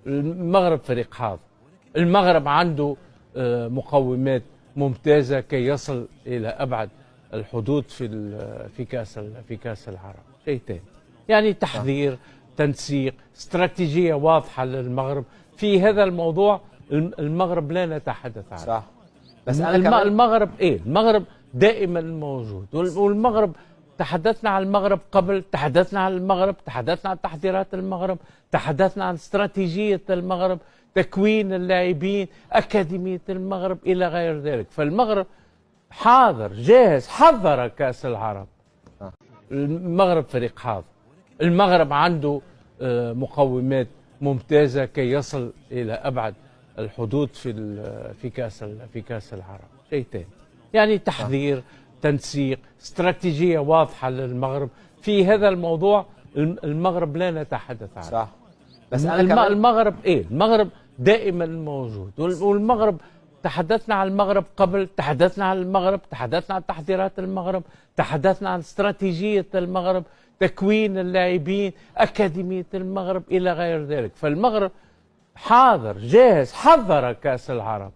المغرب فريق حاضر. المغرب عنده مقومات ممتازة كي يصل إلى أبعد الحدود في كأس العرب. شيء ثاني يعني تحضير، تنسيق، استراتيجية واضحة للمغرب في هذا الموضوع. المغرب لا نتحدث عنه. صح. بس أنا المغرب دائما موجود. والمغرب تحدثنا عن المغرب قبل، تحدثنا عن تحضيرات المغرب، تحدثنا عن استراتيجية المغرب، تكوين اللاعبين، أكاديمية المغرب إلى غير ذلك. فالمغرب حاضر جاهز، حضر كأس العرب. المغرب فريق حاضر. المغرب عنده مقومات ممتازة كي يصل إلى أبعد الحدود في كأس العرب. شيء ثاني يعني تحضير، تنسيق، استراتيجية واضحة للمغرب في هذا الموضوع. المغرب لا نتحدث عنه. صح. بس أنا المغرب دائما موجود. والمغرب تحدثنا عن المغرب قبل، تحدثنا عن تحضيرات المغرب، تحدثنا عن استراتيجية المغرب، تكوين اللاعبين، أكاديمية المغرب إلى غير ذلك. فالمغرب حاضر جاهز، حضر كأس العرب.